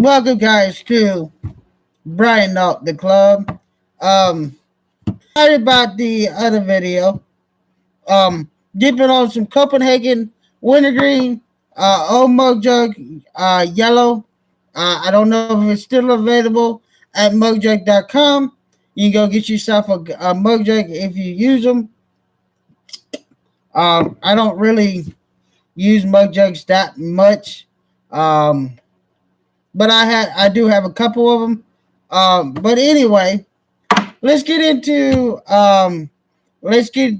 welcome guys to Brian Out the Club. Um, Sorry about the other video. Dipping on some Copenhagen wintergreen, old mug jug, yellow. I don't know if it's still available at mugjug.com. You can go get yourself a mug jug if you use them. I don't really use mug jugs that much. Um, but I do have a couple of them. But anyway, let's get into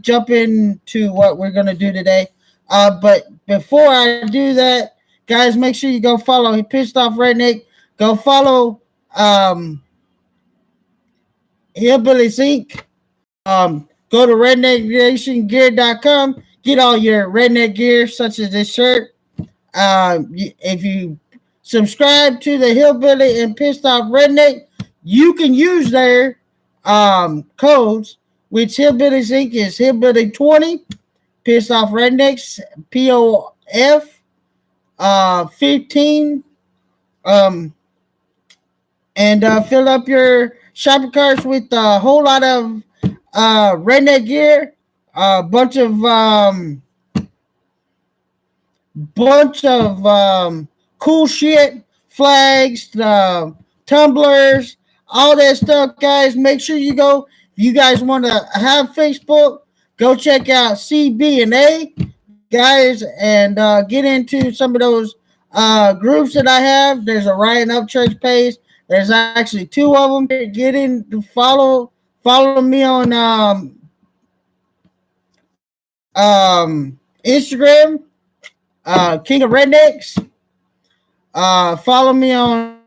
jump into what we're gonna do today. But before I do that, guys, make sure you go follow Pissed Off Redneck. Go follow Hillbillies Inc. Go to rednecknationgear.com. Get all your redneck gear, such as this shirt. If you subscribe to the Hillbilly and Pissed Off Redneck, you can use their codes, which Hillbillies Inc. is Hillbilly 20, Pissed Off Rednecks, POF 15. And fill up your shopping carts with a whole lot of redneck gear, a bunch of cool shit, flags, tumblers, all that stuff, guys. Make sure you go. If you guys want to have Facebook, go check out CB&A, guys, and get into some of those groups that I have. There's a Ryan Upchurch page. There's actually two of them. Get in to follow me on Instagram, King of Rednecks. Follow me on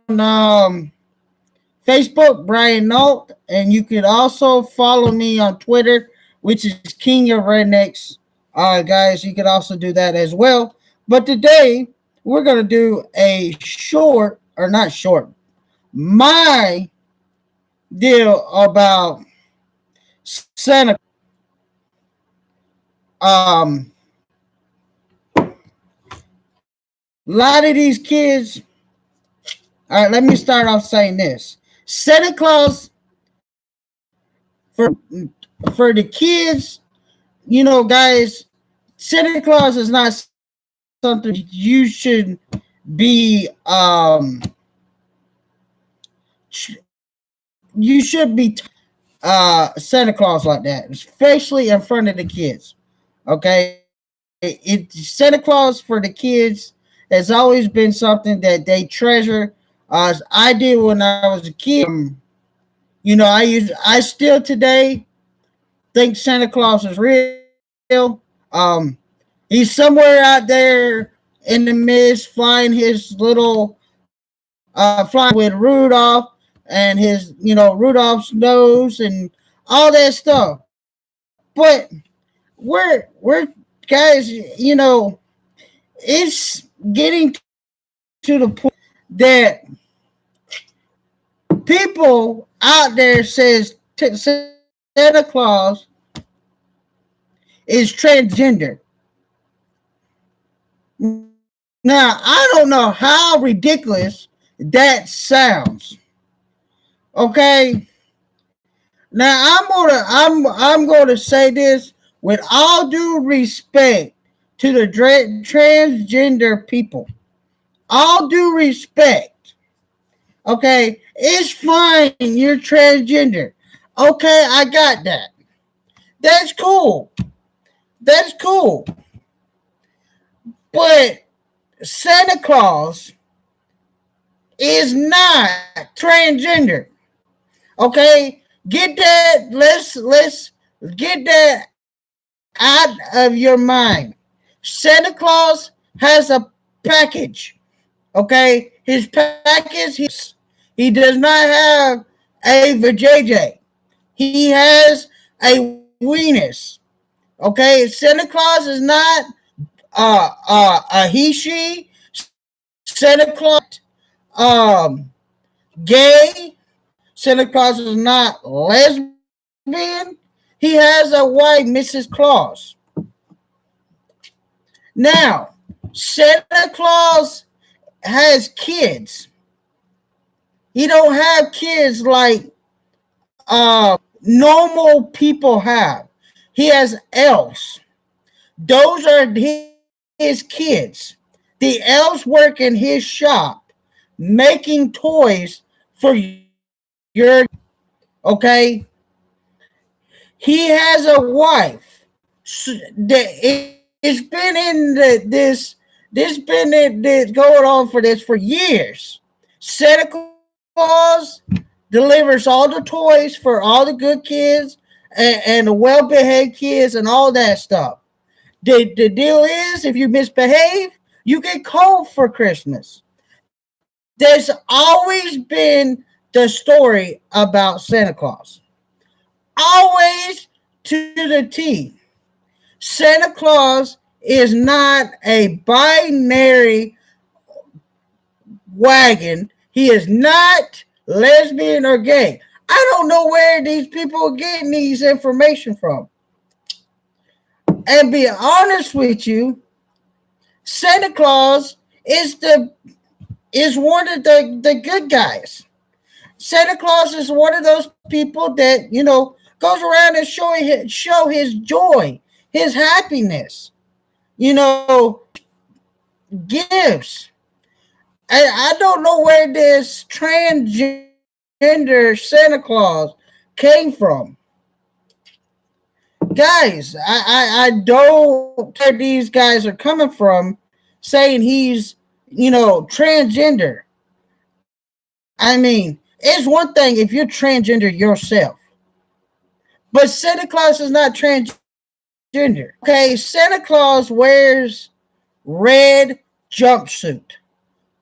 Facebook, Brian Nault, and you can also follow me on Twitter, which is King of Rednecks. Guys, you can also do that as well. But today we're gonna do a short, or not short, my deal about Santa. A lot of these kids. All right, let me start off saying this: Santa Claus for the kids, guys. Santa Claus is not something you should be. You should be Santa Claus like that, especially in front of the kids. Okay, Santa Claus for the kids has always been something that they treasure. I did when I was a kid. I still today think Santa Claus is real. He's somewhere out there in the mist, flying his little, flying with Rudolph and his, Rudolph's nose and all that stuff. But we're guys, it's getting to the point that people out there says Santa Claus is transgender. Now, I don't know how ridiculous that sounds. Okay. Now I'm gonna say this with all due respect to the transgender people. All due respect. Okay, it's fine. You're transgender. Okay, I got that. That's cool. That's cool. But Santa Claus is not transgender. Okay, get that. Let's get that out of your mind. Santa Claus has a package. Okay, his package. He does not have a vajayjay. He has a weenus. Okay, Santa Claus is not a he she. Santa Claus gay. Santa Claus is not lesbian. He has a wife, Mrs. Claus. Now, Santa Claus has kids. He don't have kids like normal people have. He has elves. Those are his kids. The elves work in his shop making toys for your, okay? He has a wife that it's been in this been in this going on for this for years. Santa Claus delivers all the toys for all the good kids and the well-behaved kids and all that stuff. The deal is, if you misbehave, you get cold for Christmas. There's always been the story about Santa Claus. Always to the T. Santa Claus is not a binary wagon. He is not lesbian or gay. I don't know where these people are getting these information from. And be honest with you, Santa Claus is one of the good guys. Santa Claus is one of those people that, goes around and show his joy, his happiness, gives. And I don't know where this transgender Santa Claus came from. Guys, I don't where these guys are coming from saying he's, transgender. I mean, it's one thing if you're transgender yourself, but Santa Claus is not transgender. Okay, Santa Claus wears red jumpsuit,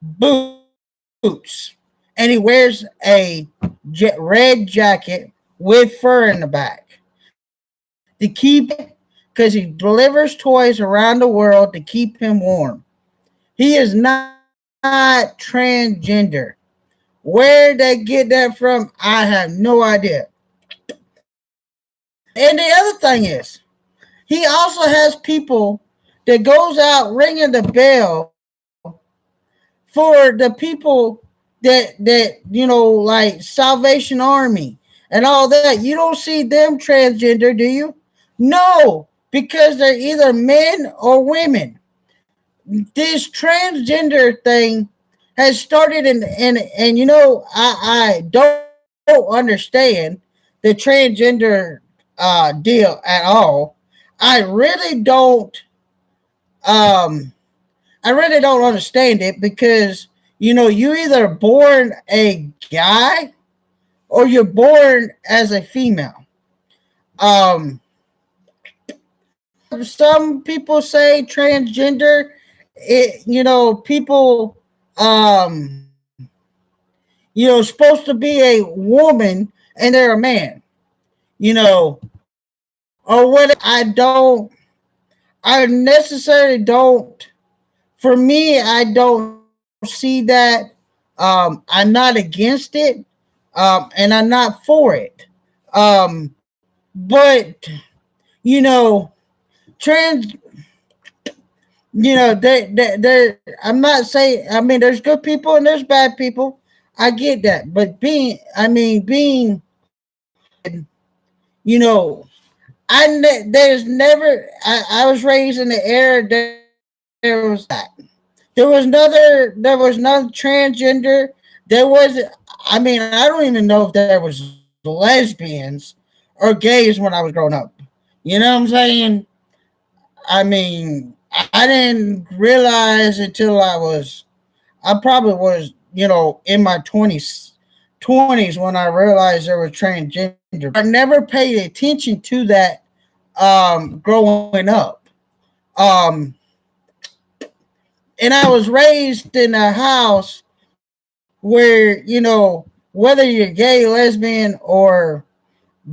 boots, and he wears a red jacket with fur in the back to keep, because he delivers toys around the world to keep him warm. He is not transgender. Where they get that from, I have no idea. And the other thing is, he also has people that goes out ringing the bell for the people like Salvation Army and all that. You don't see them transgender, do you? No, because they're either men or women. This transgender thing has started and I don't understand the transgender deal at all. I really don't um I really don't understand it because you either born a guy or you're born as a female. Um some people say transgender, people supposed to be a woman and they're a man, or what. I necessarily don't. For me, I don't see that. I'm not against it, and I'm not for it. But you know, trans. I'm not saying. I mean, there's good people and there's bad people. I get that, but being, you know, there's never. I was raised in the era there was that. There was no transgender. There was. I mean, I don't even know if there was lesbians or gays when I was growing up. You know what I'm saying? I mean, I didn't realize until I probably was, in my 20s when I realized there was transgender. I never paid attention to that growing up. Um, and I was raised in a house where, whether you're gay, lesbian, or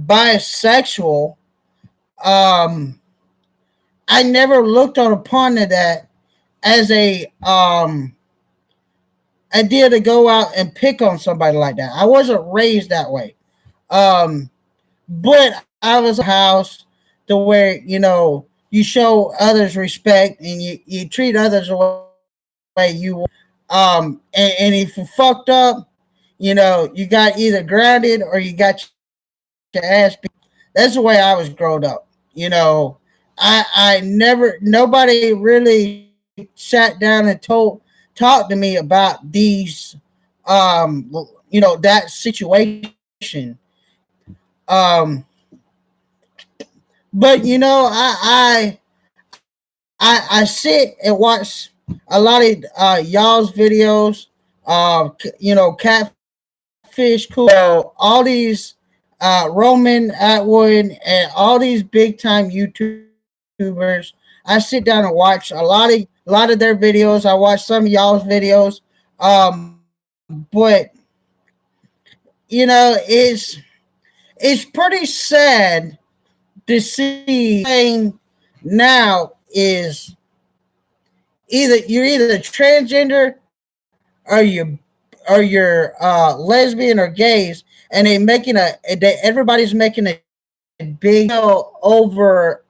bisexual, um, I never looked on upon that as a idea to go out and pick on somebody like that. I wasn't raised that way. Um, but I was a house to where, you show others respect and you treat others the way you want. And if you fucked up, You got either grounded or you got your ass beat. That's the way I was growing up. I never nobody really sat down and talked to me about these that situation. um but I sit and watch a lot of y'all's videos, Catfish Cool, all these Roman Atwood and all these big time YouTubers. I sit down and watch a lot of their videos. I watch some of y'all's videos. But it's pretty sad to see now is either transgender or you're lesbian or gays, and everybody's making a big deal over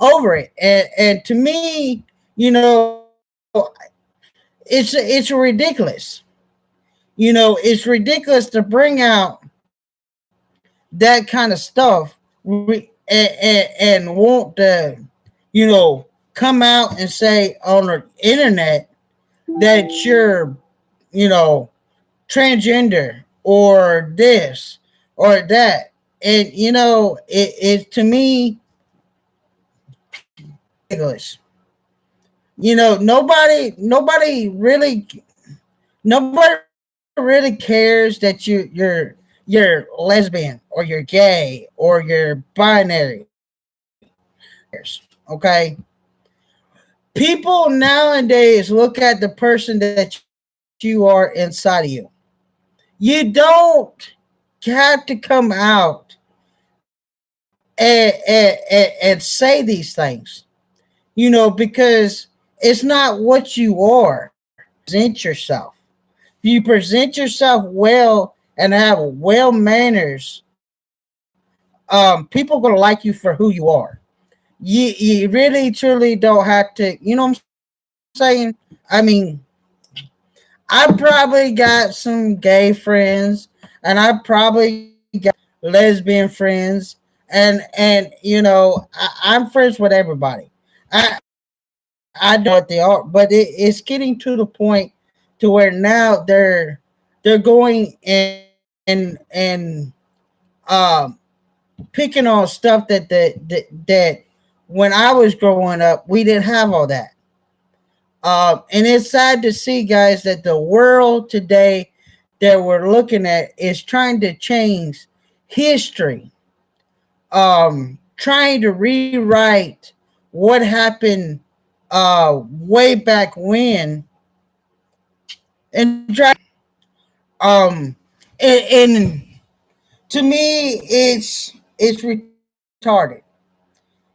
it, and to me, it's ridiculous. It's ridiculous to bring out that kind of stuff and want to come out and say on the internet that you're you know transgender or this or that. And it to me ridiculous. Nobody really cares that you're lesbian or you're gay or you're binary. Nobody cares. Okay. People nowadays look at the person that you are inside of you. You don't have to come out and say these things, because it's not what you are. Present yourself. If you present yourself well and have well manners, people gonna like you for who you are. You really truly don't have to. You know what I'm saying? I mean, I probably got some gay friends, and I probably got lesbian friends, and I'm friends with everybody. I don't know what they are, but it's getting to the point to where now they're going and picking on stuff that when I was growing up we didn't have all that. And it's sad to see, guys, that the world today that we're looking at is trying to change history, trying to rewrite what happened way back when, and try. Um, and to me, it's retarded.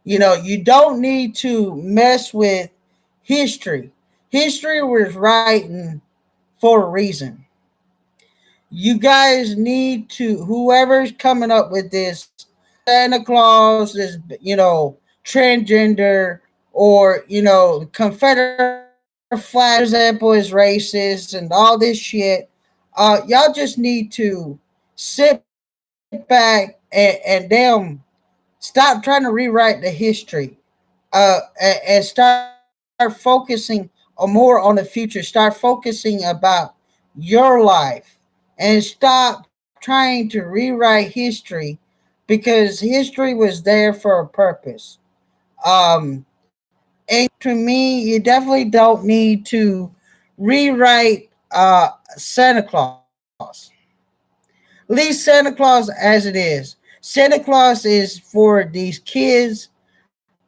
You don't need to mess with history. History was written for a reason. You guys need to, whoever's coming up with this, Santa Claus is, transgender, or, Confederate flag, for example, is racist and all this shit. Y'all just need to sit back and damn stop trying to rewrite the history, and start focusing more on the future. Start focusing about your life and stop trying to rewrite history, because history was there for a purpose. Um, and to me, you definitely don't need to rewrite Santa Claus. Leave Santa Claus as it is. Santa Claus is for these kids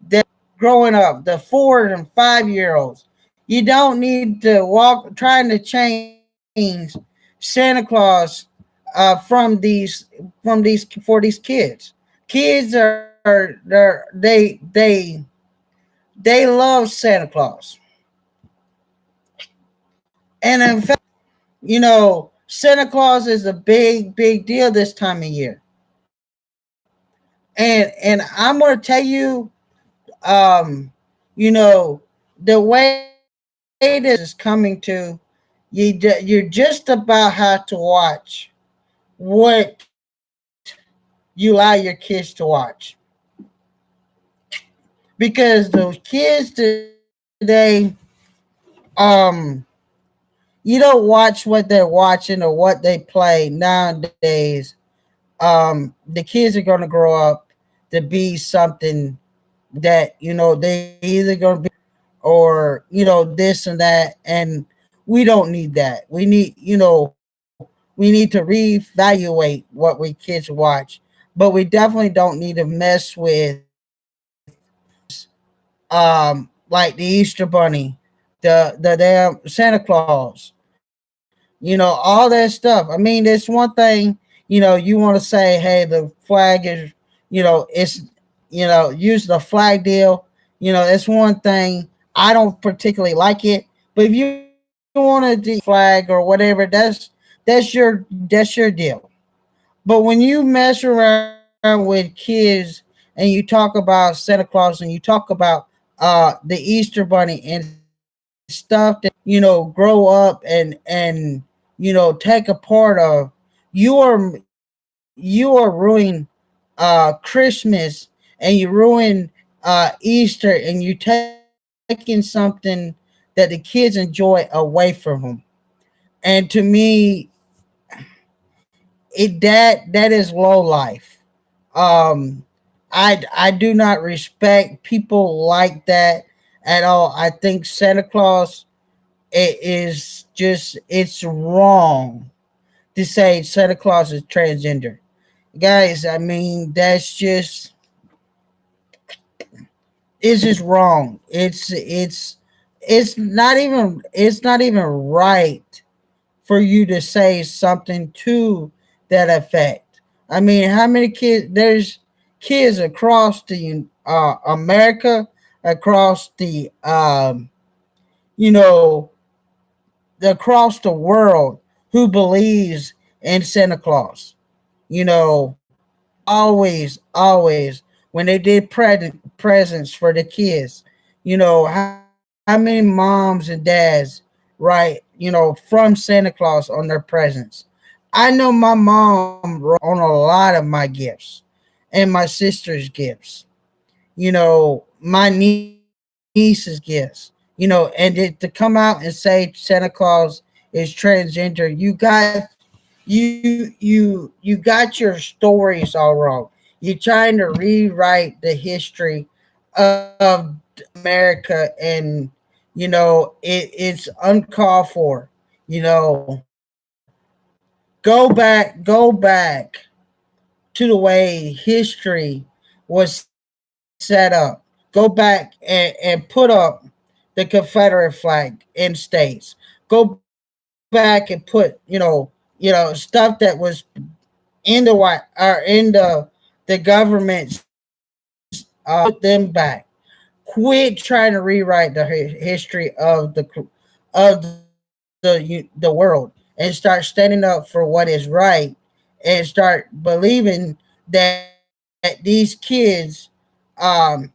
that growing up, the 4 and 5 year olds. You don't need to walk trying to change Santa Claus from these for these kids. Kids they love Santa Claus, and in fact, Santa Claus is a big deal this time of year. And I'm gonna tell you, um, you know, the way this is coming to, you're just about how to watch what you allow your kids to watch, because those kids today, um you don't watch what they're watching or what they play nowadays. The kids are going to grow up to be something that, they either going to be, or this and that, and we don't need that. We need to reevaluate what we kids watch, but we definitely don't need to mess with like the Easter Bunny, the damn Santa Claus, all that stuff. I mean, it's one thing, you want to say, hey, the flag is, it's, use the flag deal. It's one thing. I don't particularly like it, but if you want to do flag or whatever, that's your deal. But when you mess around with kids and you talk about Santa Claus and you talk about the Easter Bunny and stuff that grow up and take a part of, you are ruining Christmas, and you ruin Easter, and you taking something that the kids enjoy away from them. And to me, that is low life. Um, I do not respect people like that at all. I think Santa Claus, it is just, it's wrong to say Santa Claus is transgender, guys. I mean, it's just wrong. It's not even right for you to say something to that effect. I mean, how many kids? There's kids across the America, across the you know, across the world, who believes in Santa Claus. Always when they did presents for the kids. How many moms and dads write, from Santa Claus on their presents. I know my mom wrote on a lot of my gifts and my sister's gifts. My niece's gifts. And to come out and say Santa Claus is transgender, you got your stories all wrong. You're trying to rewrite the history of America, and it's uncalled for. Go back to the way history was set up. Go back and put up the Confederate flag in states. Go back and put, stuff that was in the white, or in the government's put them back. Quit trying to rewrite the history of the world, and start standing up for what is right, and start believing that these kids, um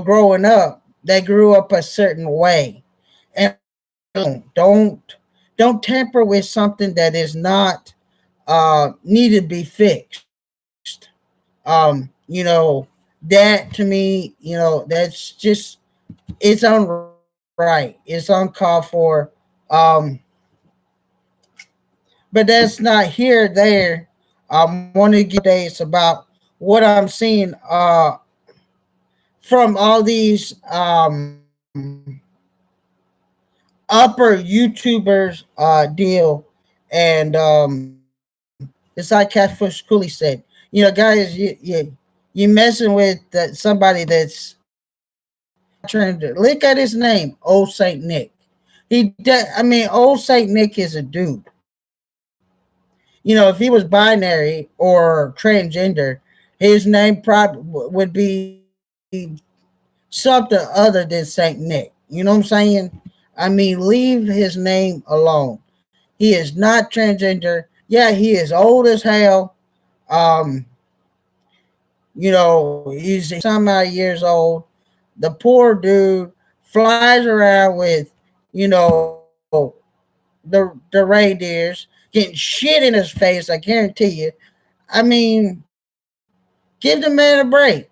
growing up, they grew up a certain way. And don't tamper with something that is not need to be fixed. That to me, that's just, it's unright. It's uncalled for. Um, but that's not here or there. I want to give updates about what I'm seeing from all these upper YouTubers deal. And it's like Catfish Cooley said, guys, you messing with somebody that's trying to look at his name, Old Saint Nick. I mean, Old Saint Nick is a dude. If he was binary or transgender, his name probably would be something other than Saint Nick. You know what I'm saying? I mean, leave his name alone. He is not transgender. Yeah, he is old as hell. Um, he's some odd years old. The poor dude flies around with, you know, the reindeers, getting shit in his face. I guarantee you. I mean, give the man a break.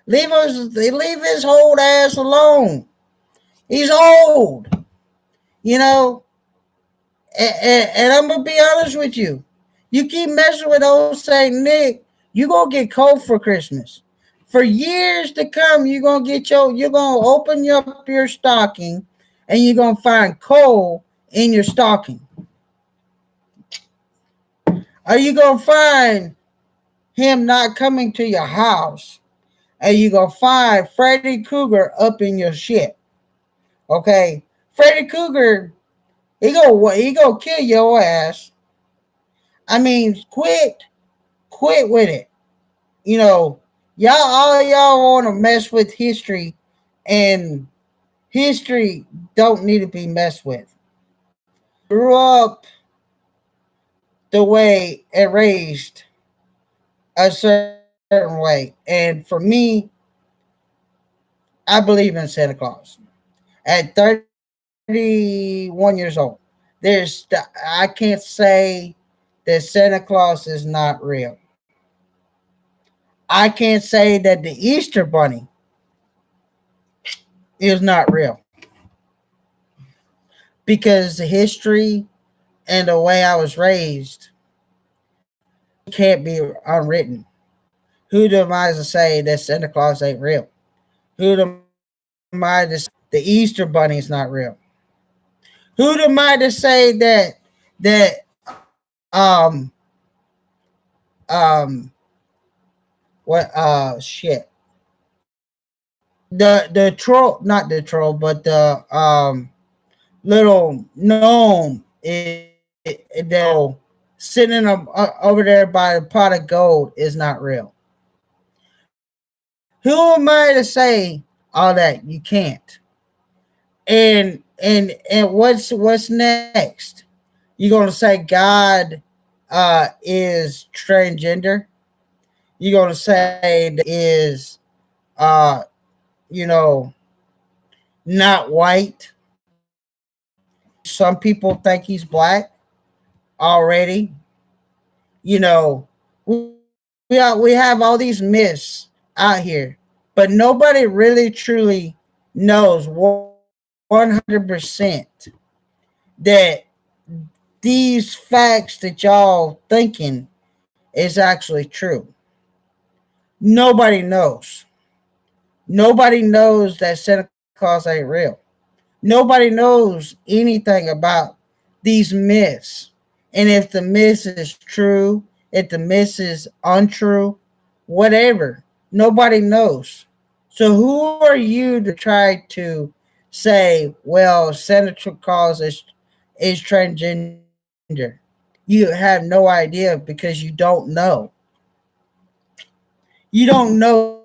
Leave his old ass alone. He's old, you know. And I'm gonna be honest with you. You keep messing with old Saint Nick, you gonna get cold for Christmas. For years to come, you're gonna open up your stocking, and you're gonna find coal in your stocking. Are you gonna find him not coming to your house? And you gonna find Freddy Krueger up in your shit. Okay, Freddy Krueger, he gonna kill your ass. I mean, quit with it. You know, y'all want to mess with history, and history don't need to be messed with. Grew up the way and raised a certain way, and for me, I believe in Santa Claus. At 31 years old, I can't say that Santa Claus is not real. I can't say that the Easter Bunny is not real because the history and the way I was raised can't be unwritten. Who am I to say that Santa Claus ain't real? Who am I to say the Easter Bunny is not real? Who am I to say that um um what the troll, not the troll, but the little gnome sitting over there by a pot of gold is not real. Who am I to say all that? You can't. And what's next? You gonna say God is transgender? You gonna say that is uh you know not white? Some people think he's black already. You know, we have all these myths out here, but nobody really truly knows 100% that these facts that y'all thinking is actually true. Nobody knows. Nobody knows that Santa Claus ain't real. Nobody knows anything about these myths. And if the myth is true, if the myth is untrue, whatever, nobody knows. So who are you to try to say, well, Santa Claus is transgender? You have no idea because you don't know. You don't know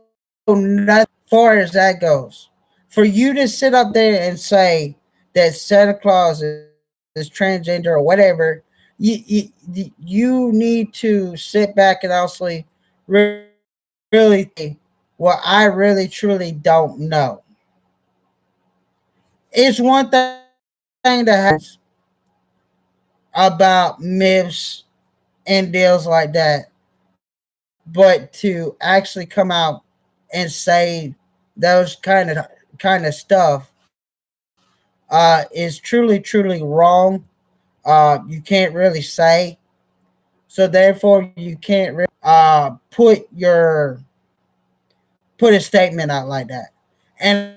nothing far as that goes. For you to sit up there and say that Santa Claus is transgender or whatever, you need to sit back and also really think, well, I really truly don't know. It's one thing to have opinions about myths and deals like that, but to actually come out and say those kind of stuff is truly wrong. You can't really say, so therefore you can't really put a statement out like that. And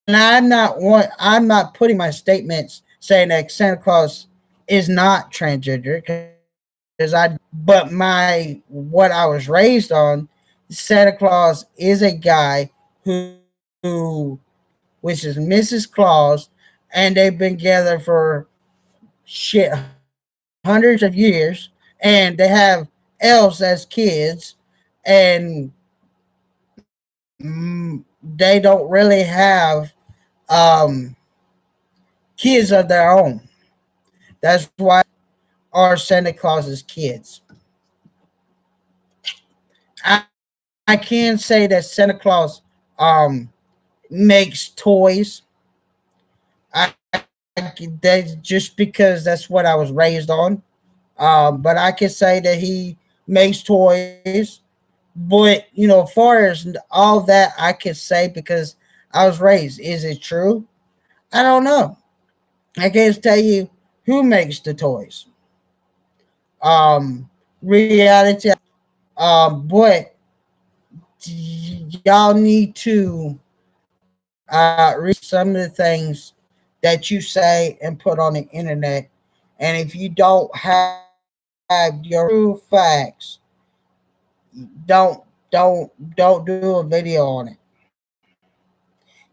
I'm not putting my statements saying that Santa Claus is not transgender because but my what I was raised on, Santa Claus is a guy who which is Mrs. Claus, and they've been together for shit hundreds of years, and they have elves as kids, and they don't really have um, kids of their own. That's why are Santa Claus's kids. I can say that Santa Claus um, makes toys. I can that's just because that's what I was raised on. But I can say that he makes toys. But far as all that, I can say because I was raised. Is it true? I don't know. I can't tell you who makes the toys. Reality. But y'all need to research some of the things that you say and put on the internet. And if you don't have your true facts, don't don't do a video on it.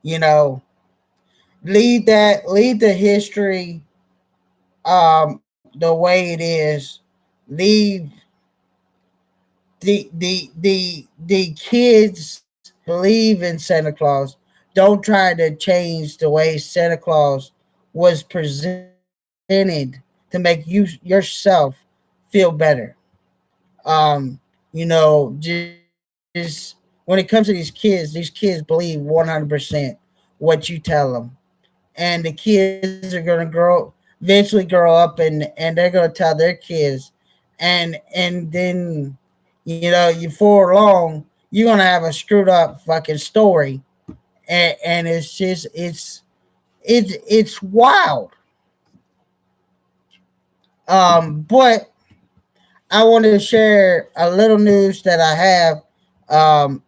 You know, leave the history the way it is. Leave the kids believe in Santa Claus. Don't try to change the way Santa Claus was presented to make you yourself feel better. Just when it comes to these kids believe 100% what you tell them, and the kids are gonna eventually grow up, and they're gonna tell their kids, and then you for long you're gonna have a screwed up fucking story, and it's wild. But I want to share a little news that I have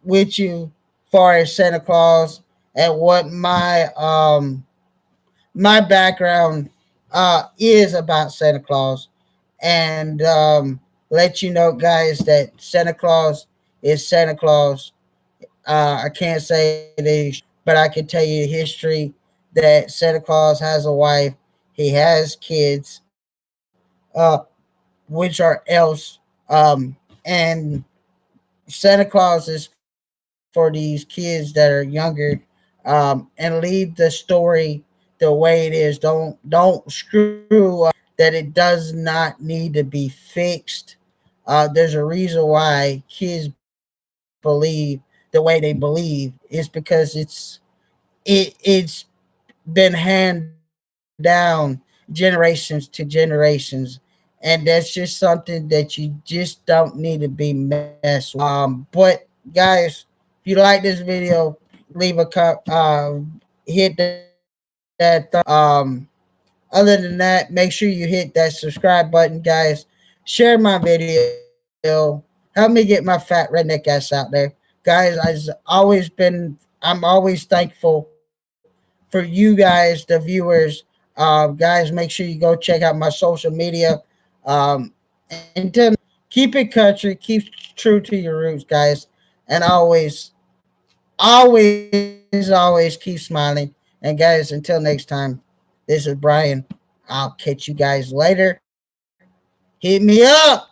with you, far as Santa Claus, and what my background is about Santa Claus, and let you know, guys, that Santa Claus is Santa Claus. I can't say the, but I can tell you the history that Santa Claus has a wife, he has kids, which are elves, and Santa Claus is for these kids that are younger, and leave the story the way it is. Don't screw up that it does not need to be fixed. There's a reason why kids believe the way they believe. Is because it's been handed down generations to generations, and that's just something that you just don't need to be messed with. But guys, if you like this video, leave a hit that other than that, make sure you hit that subscribe button, guys. Share my video. Help me get my fat redneck ass out there, guys. I'm always thankful for you guys, the viewers. Guys, make sure you go check out my social media. Until keep it country, keep true to your roots, guys, and always keep smiling. And guys, until next time, this is Brian. I'll catch you guys later. Hit me up.